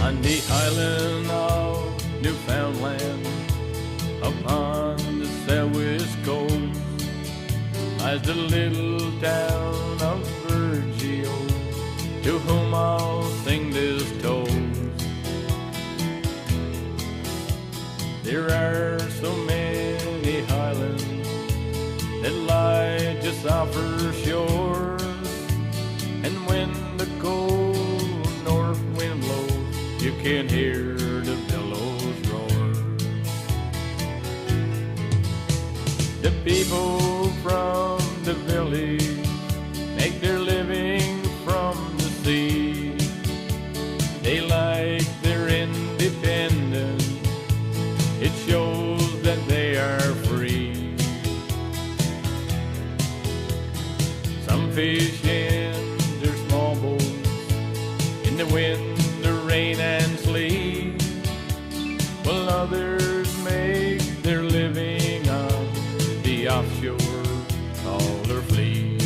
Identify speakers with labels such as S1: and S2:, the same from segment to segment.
S1: On the island of Newfoundland, upon the southwest coast, lies the little town of Virgil, to whom I'll sing this toast. There are so many highlands that lie just off her shore, and when the cold north wind blows, you can hear the billows roar. The people from the village make their living from the sea. They like their independence. It shows that they are free. Some fish in their small boats in the wind, the rain and sleet, while others make their living on the offshore trawler fleet.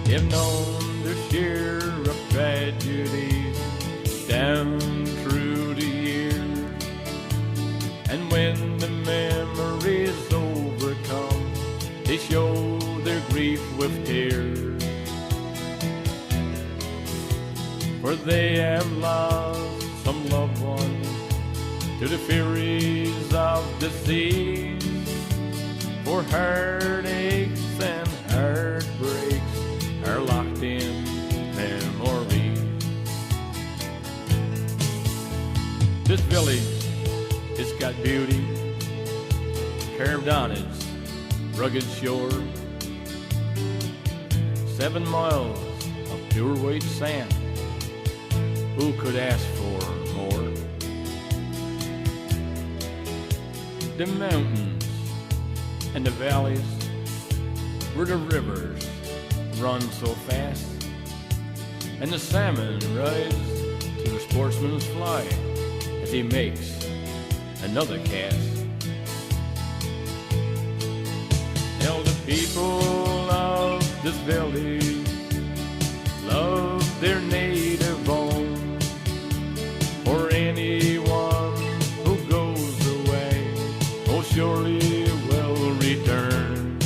S1: They've known their share of tragedies down through the years, and when the memories overcome, they show their grief with tears. For they have lost some loved ones to the furies of the seas, for heartaches and heartbreaks are locked in memories. This village has got beauty carved on its rugged shore. 7 miles of pure white sand. Who could ask for more? The mountains and the valleys where the rivers run so fast, and the salmon rise to the sportsman's fly as he makes another cast. Tell the people of this village love their native home, for anyone who goes away most surely will return.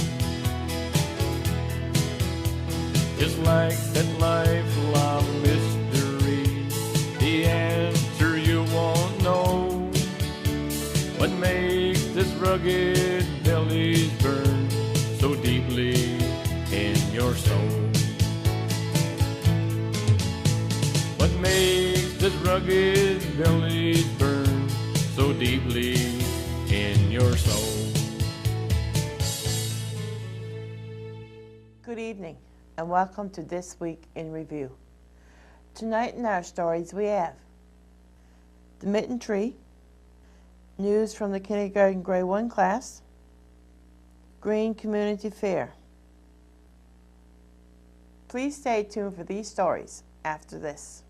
S1: Just like that lifelong mystery, the answer you won't know. What makes this rugged village burn so deeply in your soul? What makes this rugged village burn so deeply in your soul?
S2: Good evening and welcome to This Week in Review. Tonight in our stories we have the Mitten tree, news from the kindergarten grade 1 class, Green Community Fair. Please stay tuned for these stories after this.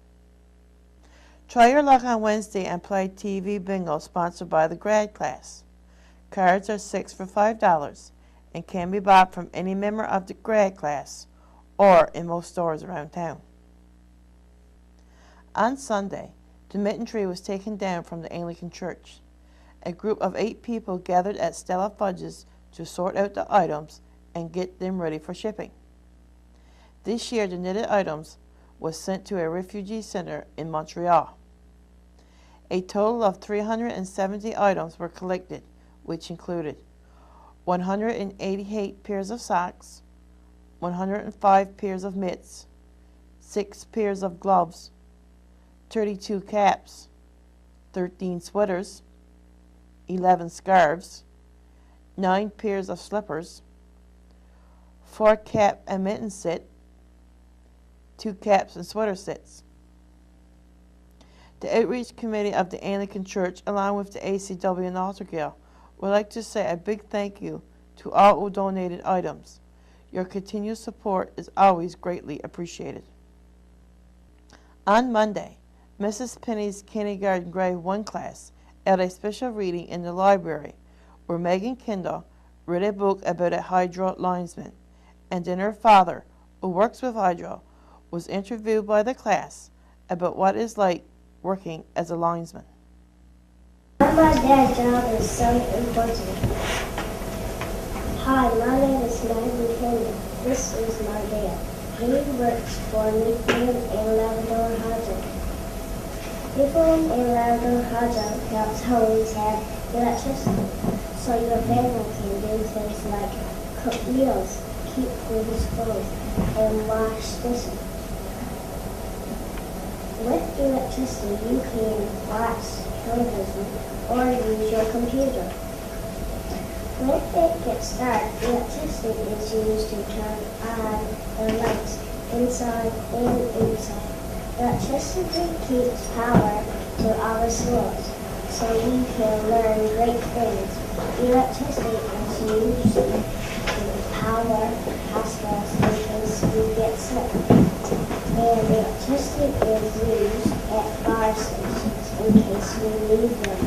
S2: Try your luck on Wednesday and play TV Bingo sponsored by the grad class. Cards are 6 for $5 and can be bought from any member of the grad class or in most stores around town. On Sunday, the Mitten tree was taken down from the Anglican Church. A group of 8 people gathered at Stella Fudge's to sort out the items and get them ready for shipping. This year, the knitted items was sent to a refugee center in Montreal. A total of 370 items were collected, which included 188 pairs of socks, 105 pairs of mitts, 6 pairs of gloves, 32 caps, 13 sweaters, 11 scarves, 9 pairs of slippers, 4 cap and mitten set, 2 caps and sweater sets. The Outreach Committee of the Anglican Church, along with the ACW and Altar Guild, would like to say a big thank you to all who donated items. Your continued support is always greatly appreciated. On Monday, Mrs. Penny's kindergarten grade 1 class held a special reading in the library where Megan Kendall read a book about a hydro linesman, and then her father, who works with hydro, was interviewed by the class about what it's like working as a linesman.
S3: My dad's job is so important. Hi, my name is Mitten. This is my dad. He works for Mitten and Labrador Hydro. People in Labrador Hydro help always have electricity, so your family can do things like cook meals, keep clothes clothes, and wash dishes. With electricity, you can watch television or use your computer. When it gets dark, electricity is used to turn on the lights inside and inside. Electricity keeps power to our schools, so we can learn great things. Electricity is used to power hospitals in case we get sick. And electricity is used at fire stations in case we need them.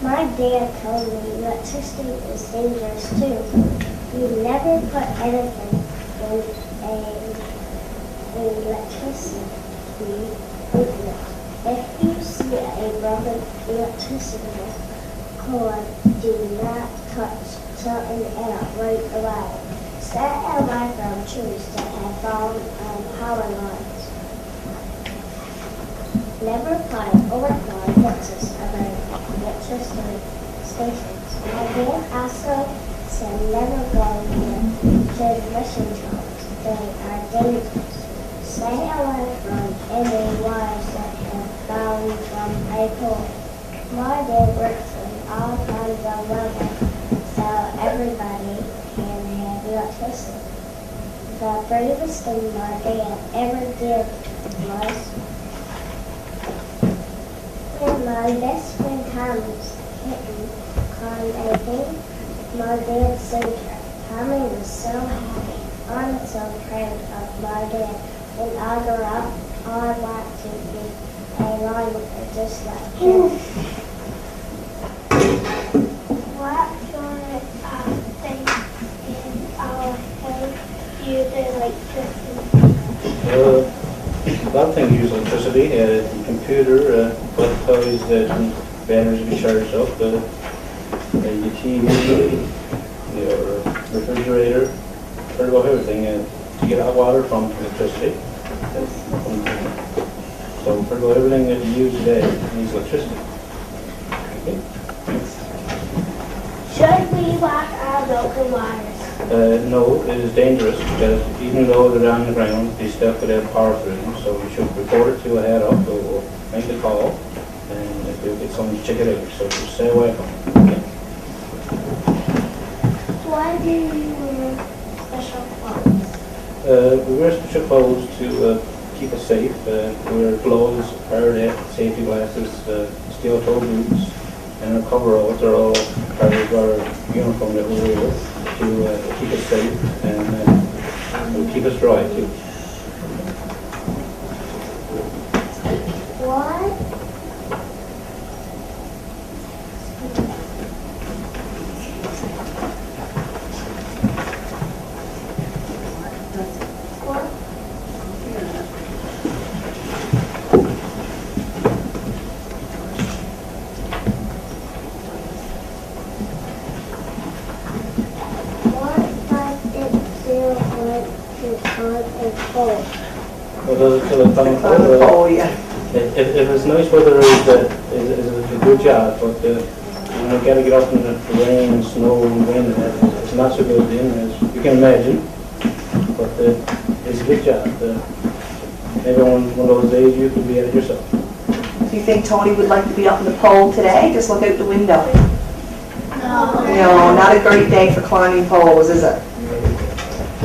S3: My dad told me electricity is dangerous too. You never put anything in an electricity outlet. If you see a broken electricity cord, do not touch something else right away. Stay away from trees that have fallen on power lines. Never plant or climb fences around electricity stations. My dad also said never go near transmission towers. They are dangerous. Stay away from any wires that have fallen from a pole. My dad works in all kinds of weather, so everybody can have electricity. The bravest thing my dad ever did was when my best friend Tommy's kitten climbed a thing, my dad saved her. Tommy was so happy. I'm so proud of my dad. When I grow up, I want to be a lineman just like him. What sort of things in our house use electricity?
S4: A lot of things use electricity. The computer, what toys that batteries be charged up, your TV, your refrigerator, pretty well everything. To get hot water from electricity. So pretty well everything that you use today needs electricity. Okay.
S3: Should we walk our broken wires?
S4: No, it is dangerous because even though they're on the ground, they still could have power through them. So you should report it to a head up or make the call, and if you'll get someone to check it out. So just stay away from it. Okay?
S3: Why do you wear special clothes?
S4: We wear special clothes to keep us safe. We wear gloves, hard hat, safety glasses, steel-toe boots, and our coveralls are all part of our uniform that we wear to keep us safe and keep us dry too.
S3: What?
S4: Well, yeah. If it's nice weather, is a good job, but you got to get up in the rain, snow, and wind. It's not so good then, as you can imagine. But it's a good job. Maybe on one of those days you could be at it yourself.
S5: Do you think Tony would like to be up in the pole today? Just look out the window.
S3: No.
S5: No, not a great day for climbing poles, is it?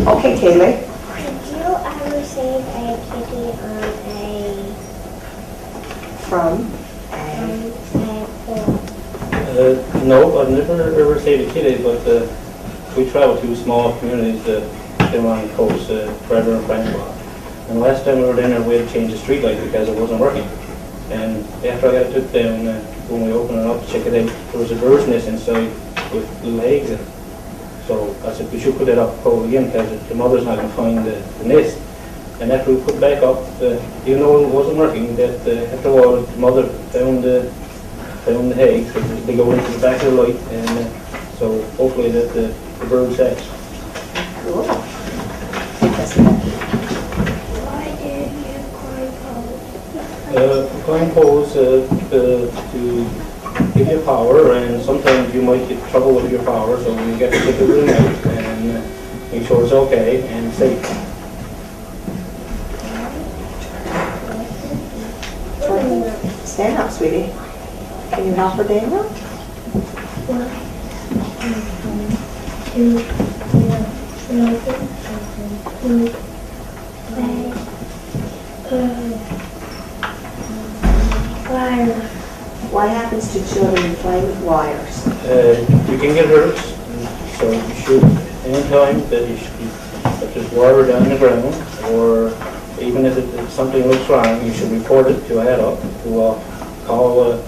S5: Okay, Kaylee.
S3: Did you ever save a kitty on a
S5: From?
S3: pole?
S4: No, I've never ever saved a kitty, but we travel to small communities down on the coast, Bradford and Francois. And the last time we were down there, we had to change the street light because it wasn't working. And after I got it took down, when we opened it up to check it out, there was a bird's nest inside with little eggs in it. So I said, we should put that up pole again because the mother's not going to find the nest. and after we put it back up, even though it wasn't working, that after a while the mother found the eggs. They go into the back of the light, and so hopefully that the bird hatch.
S5: Cool.
S3: Why did you climb poles?
S4: Climb poles to give you power, and sometimes you might get trouble with your power, so you get to take everything out and make sure it's okay and safe.
S5: Stand up, sweetie. Can you help her, Daniel?
S3: 1, 2, 3, 4, 5.
S5: What happens to children who play with wires?
S4: You can get hurt, so you should, anytime that you should, if there's wire down the ground, or even if something looks wrong, you should report it to a head up, who call a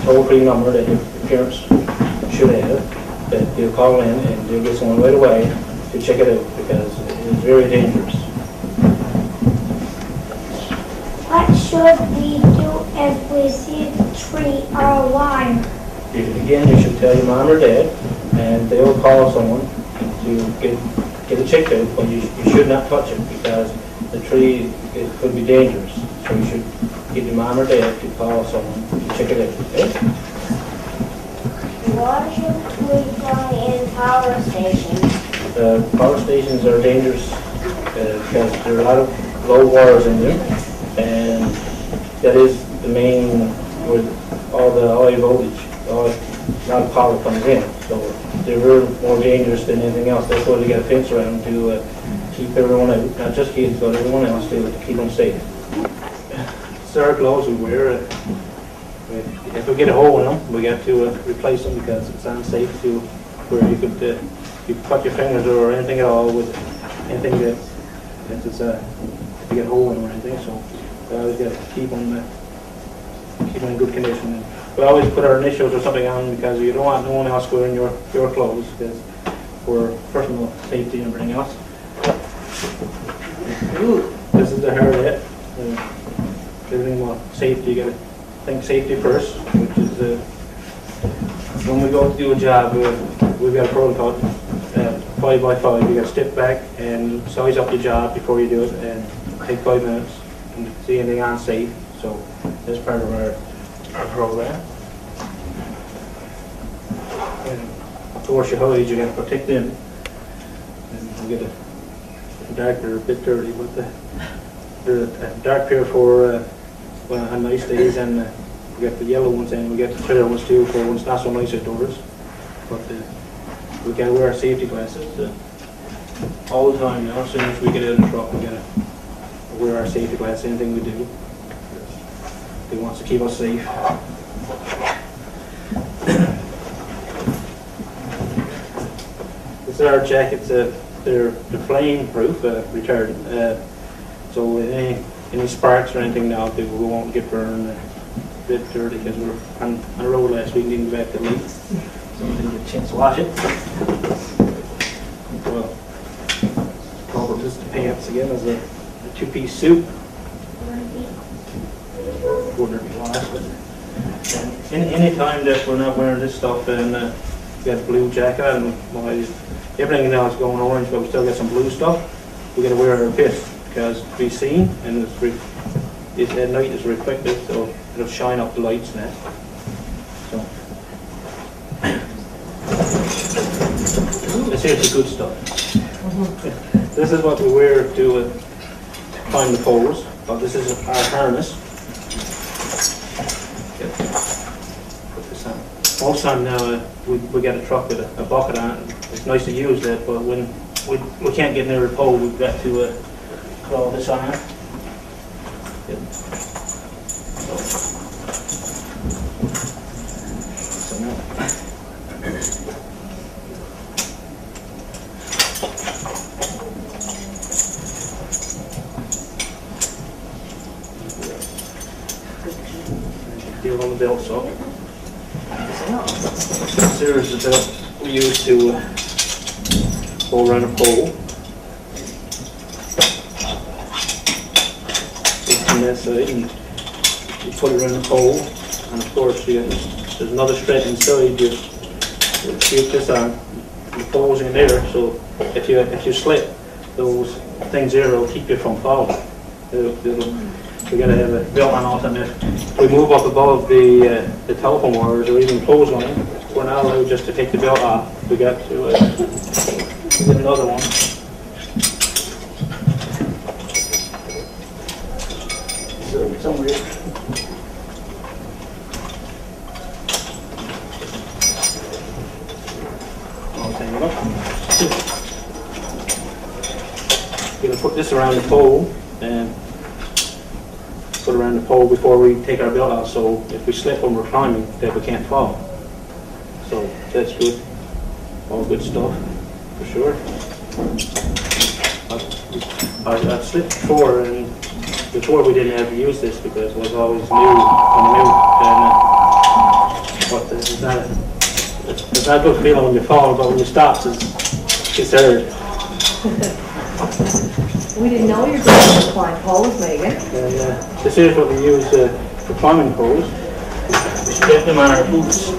S4: toll-free number that your parents should have, that you'll call in and you'll get someone right away to check it out, because it is very dangerous.
S3: What should we do if we see the tree or a wire?
S4: Again, you should tell your mom or dad, and they'll call someone to get it checked out, but you should not touch it, because the tree could be dangerous. So you should get your mom or dad to call someone to check it out, okay?
S3: Why should we fly in power stations?
S4: Power stations are dangerous because there are a lot of low wires in them, and that is the main where all the high voltage, a lot of power comes in. So they're really more dangerous than anything else. That's why they got a fence around to keep everyone out, not just kids, but everyone else to keep them safe. These are gloves we wear. If we get a hole in them, we got to replace them, because it's unsafe to where you could you cut your fingers or anything at all with anything that it's if you get a hole in them or anything. So we always got to keep them in good condition. And we always put our initials or something on, because you don't want no one else wearing your clothes, because for personal safety and everything else. This is the hairnet. Everything about safety, you got to think safety first, which is when we go to do a job, we've got a protocol, 5 by 5. You got to step back and size up the job before you do it, and take 5 minutes and see anything unsafe. So that's part of our program. And of course, your hose, you got to protect them. And you get a darker, a bit dirty, but they're a dark pair for on nice days, and we get the yellow ones, and we get the clear ones too for when it's not so nice outdoors. But we got to wear our safety glasses all the time. As soon as we get out of the truck, we got to wear our safety glasses. Anything we do, they wants to keep us safe. These are our jackets. They're flame proof, retardant. So any sparks or anything now, we won't get burned. A bit dirty, because we were on the road last week and didn't go back to leak, so we didn't get a chance to wash it. Well, cover just the pants again as a 2-piece suit. Wouldn't be washed, but any time that we're not wearing this stuff, and we got a blue jacket, and everything now is going orange, but we still got some blue stuff. We got to wear our pits, because to be seen, and it's at night is reflective, so it'll shine up the lights and that. So this here's the good stuff. This is what we wear to climb the poles. But this is our harness. Put this on. Most time now we get a truck with a bucket on it. It's nice to use that, but when we can't get near the pole, we've got to put all this on. So now. Deal on the belt saw. Here is the belt we use to go around a pole. on that side, and you put it around the pole, and of course there's another strap inside. You shoot this on, the pole's in there, so if you slip, those things there will keep you from falling. We gotta have a belt on off, and if we move up above the telephone wires or even clothesline, we're not allowed just to take the belt off. We got to get another one. So somewhere. We're gonna put this around the pole and put around the pole before we take our belt out, so if we slip when we're climbing, that we can't fall. So that's good. All good stuff, for sure. I've slipped before, and before we didn't have to use this because it was always new on the new. But it's not a good feeling when you fall, but when you stop, it's hard.
S5: We didn't know you were going to climb poles, Megan.
S4: And this is what we use for climbing poles. We strap them on our boots.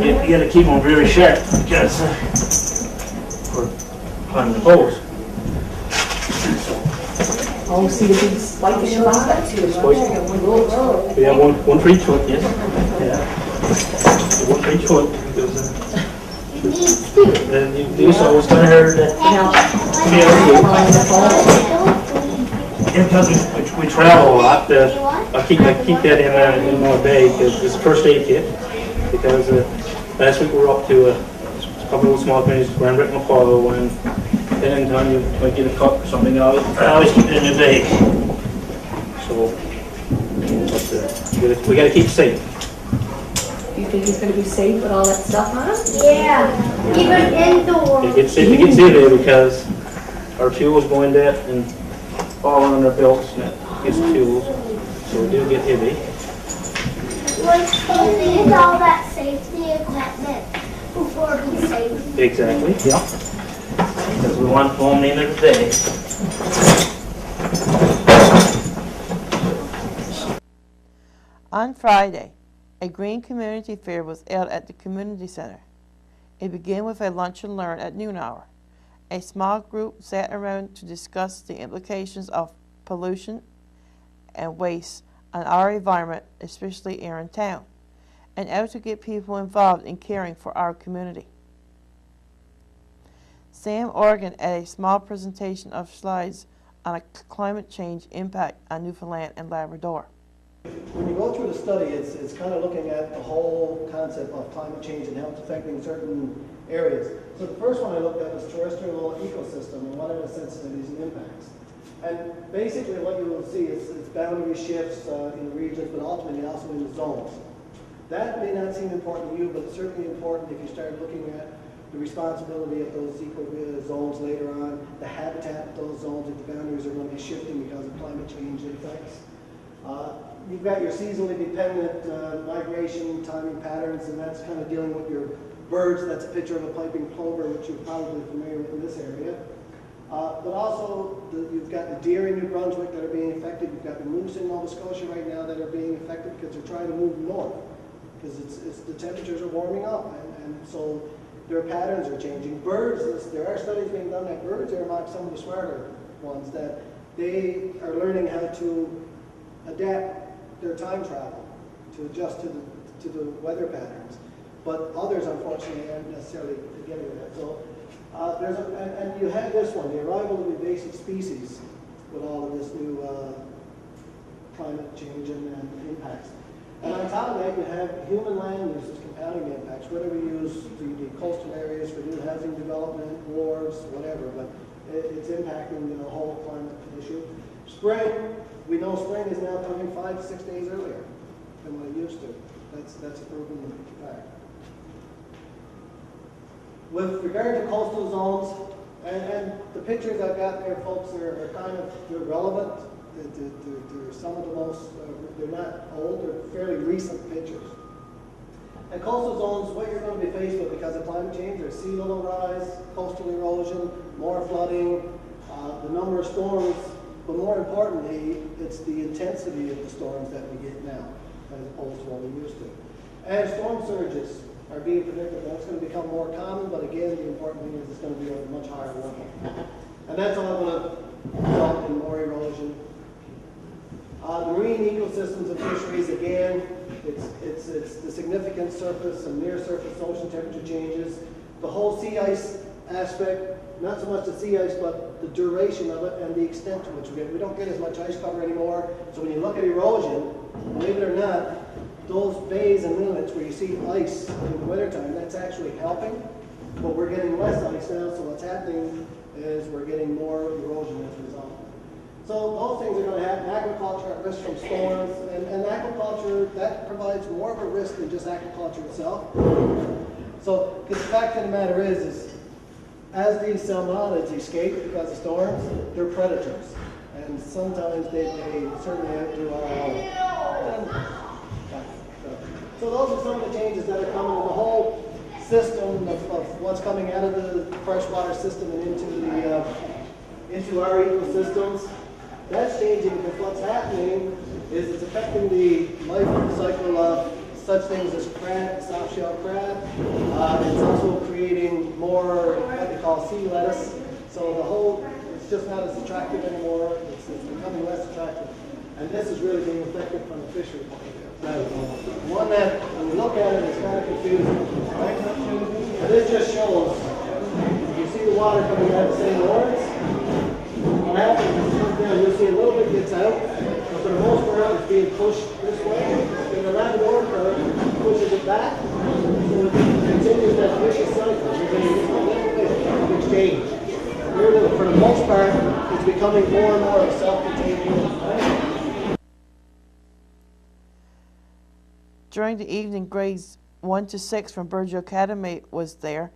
S4: You got to keep them very sharp because we're climbing the poles.
S5: Oh, see the big spike in your back?
S4: We have one for each foot, yes. Yeah. One for each foot. These always kind of hurt. Because we travel a lot, I keep that in my bag because it's a first aid kit. Because last week we were up to a couple of small things, Grand Britain, Apollo, and then in time you might get a cut or something. I always keep it in the bag. So, but, we got to keep it safe.
S5: Do you think he's going to be safe with all that stuff on him?
S3: Yeah, even indoors.
S4: It gets heavy because our fuels go in that and fall on our belts, and that gets the fuels. So we do get heavy.
S3: Like, we need all that safety equipment before we safe.
S4: Exactly. Yeah. Because we want home the end of the day.
S2: On Friday, a green community fair was held at the community center. It began with a lunch and learn at noon hour. A small group sat around to discuss the implications of pollution and waste on our environment, especially here in town, and how to get people involved in caring for our community. Sam Organ had a small presentation of slides on a climate change impact on Newfoundland and Labrador.
S6: When you go through the study, it's kind of looking at the whole concept of climate change and how it's affecting certain areas. So the first one I looked at was terrestrial ecosystem and what are the sensitivities and impacts. And basically what you will see is boundary shifts in regions, but ultimately also in the zones. That may not seem important to you, but it's certainly important if you start looking at the responsibility of those eco-zones later on, the habitat of those zones, if the boundaries are going to be shifting because of climate change effects. You've got your seasonally dependent migration timing patterns, and that's kind of dealing with your birds. That's a picture of a piping plover, which you're probably familiar with in this area. But also, you've got the deer in New Brunswick that are being affected. You've got the moose in Nova Scotia right now that are being affected because they're trying to move north because the temperatures are warming up, and so their patterns are changing. Birds, there are studies being done that birds are among some of the smarter ones, that they are learning how to adapt their time travel to adjust to the weather patterns, but others unfortunately aren't necessarily getting that. So and you have this one, the arrival of invasive species, with all of this new climate change and impacts. And on top of that, you have human land uses compounding impacts. Whether we use the coastal areas for new housing development, wharves, whatever, but it's impacting the whole climate issue. Spring. We know spring is now coming 5 to 6 days earlier than what it used to. That's a proven fact. With regard to coastal zones, and the pictures I've got there, folks, are kind of relevant. They're some of the most, they're not old, they're fairly recent pictures. And coastal zones, what you're going to be faced with because of climate change, there's sea level rise, coastal erosion, more flooding, the number of storms, but more importantly, it's the intensity of the storms that we get now, as opposed to what we used to. And storm surges are being predicted. That's going to become more common, but again, the important thing is it's going to be a much higher level. And that's all going to result in more erosion. The marine ecosystems and fisheries, again, it's the significant surface and near surface ocean temperature changes. The whole sea ice aspect, not so much the sea ice, but the duration of it and the extent to which we get. We don't get as much ice cover anymore. So when you look at erosion, believe it or not, those bays and inlets where you see ice in the wintertime, that's actually helping. But we're getting less ice now, so what's happening is we're getting more erosion as a result. So those things are going to happen. Agriculture at risk from storms, and agriculture, that provides more of a risk than just agriculture itself. So the fact of the matter is as these salmonids escape because of storms, they're predators. And sometimes they certainly outdo our own. So those are some of the changes that are coming in the whole system of what's coming out of the freshwater system and into our ecosystems. That's changing because what's happening is it's affecting the life cycle of such things as crab, soft shell crab. It's also creating more what they call sea lettuce. So it's just not as attractive anymore. It's becoming less attractive. And this is really being affected from the fishery point of view. One that, when you look at it, is kind of confusing. Right? And this just shows, you see the water coming out of the St. Lawrence. What happens is it comes down, you'll see a little bit gets out, but for the most part it's being pushed this way, and the Labrador current pushes it back, so it continues that vicious cycle. You're getting this little bit of exchange. Really, for the most part, it's becoming more and more of a self-contained unit.
S2: During the evening, grades 1 to 6 from Burgeo Academy was there,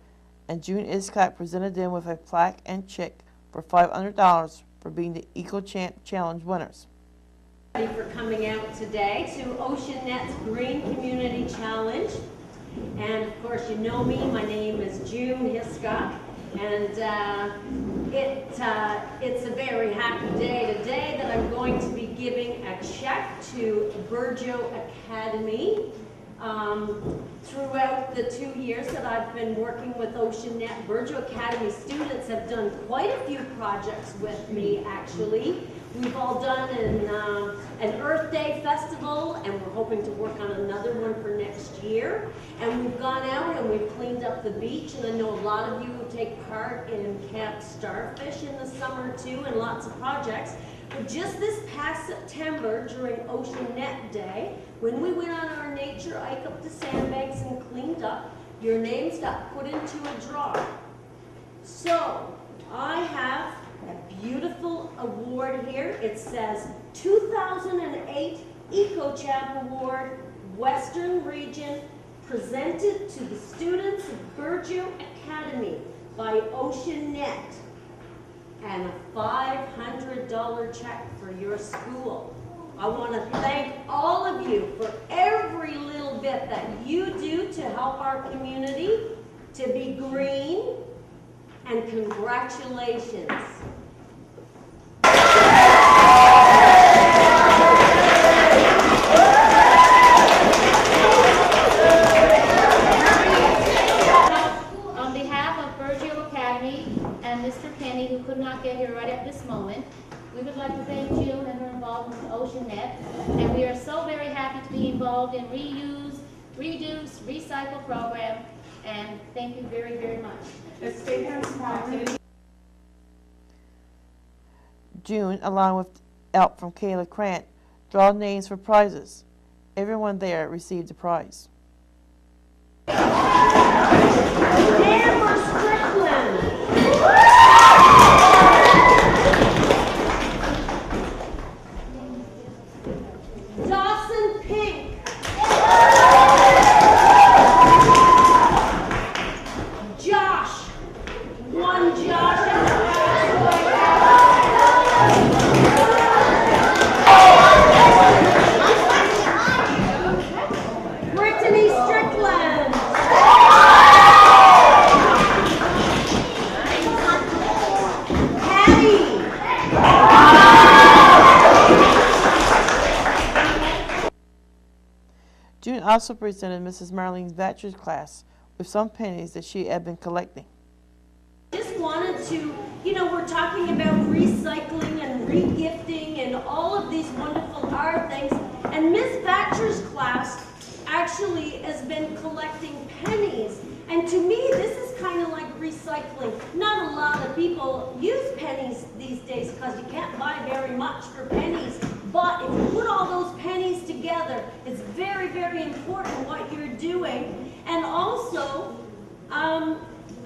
S2: and June Iscott presented them with a plaque and check for $500 for being the Eco Challenge winners.
S7: Thank you for coming out today to OceanNet's Green Community Challenge. And of course, you know me, my name is June Hiscock, and it's a very happy day today that I'm going to be giving a check to Burgeo Academy. Throughout the 2 years that I've been working with OceanNet, Burgeo Academy students have done quite a few projects with me, actually. We've all done an Earth Day festival, and we're hoping to work on another one for next year. And we've gone out and we've cleaned up the beach, and I know a lot of you take part in Camp Starfish in the summer too, and lots of projects. But just this past September, during OceanNet Day, when we went on our nature hike up the sandbanks and cleaned up, your names got put into a drawer. So I have a beautiful award here. It says 2008 EcoChamp Award, Western Region, presented to the students of Burgeo Academy by OceanNet, and a $500 check for your school. I want to thank all of you for every little bit that you do to help our community to be green, and congratulations.
S8: On behalf of Burgeo Academy and Mr. Penny, who could not get here right at this moment, we would like to thank June and her involvement with OceanNet, and we are so very happy to be involved in reuse, reduce, recycle program, and thank you very, very much.
S2: June, along with help from Kayla Krant, draw names for prizes. Everyone there received a prize.
S7: Amber Strickland. Dawson Pink. Josh. One Josh. Brittany Strickland.
S2: also presented Mrs. Marlene Vatcher's class with some pennies that she had been collecting.
S7: Just wanted to, you know, we're talking about recycling and regifting and all of these wonderful art things. And Miss Thatcher's class actually has been collecting pennies. And to me, this is kind of like recycling. Not a lot of people use pennies these days because you can't buy very much for pennies. But if you put all those pennies together, it's very, very important what you're doing. And also,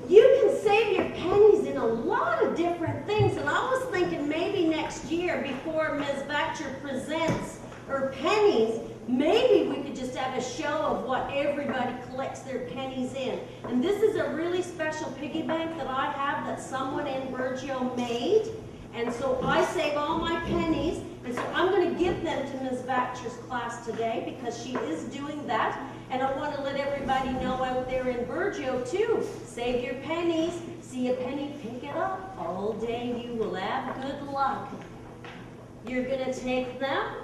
S7: you can save your pennies in a lot of different things. And I was thinking maybe next year, before Ms. Vatcher presents her pennies, maybe we could just have a show of what everybody collects their pennies in. And this is a really special piggy bank that I have that someone in Burgeo made. And so I save all my pennies. And so I'm going to give them to Ms. Vatcher's class today because she is doing that. And I want to let everybody know out there in Burgeo too. Save your pennies. See a penny, pick it up. All day you will have good luck. You're going to take them.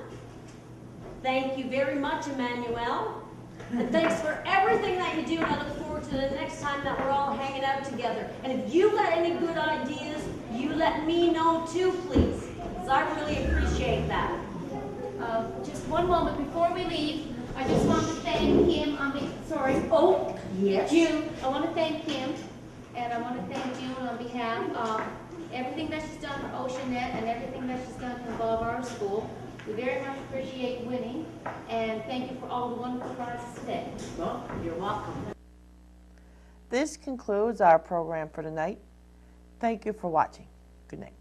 S7: Thank you very much, Emmanuel. And thanks for everything that you do, and I look forward to the next time that we're all hanging out together. And if you got any good ideas, you let me know too, please, because I really appreciate that.
S8: Just one moment before we leave, I just want to thank Kim on the,
S7: Oh, yes.
S8: June. I want to thank Kim, and I want to thank June on behalf of everything that she's done for OceanNet and everything that she's done to involve our school. We very much appreciate winning, and thank you for all the wonderful prizes today.
S7: Well, you're welcome.
S2: This concludes our program for tonight. Thank you for watching. Good night.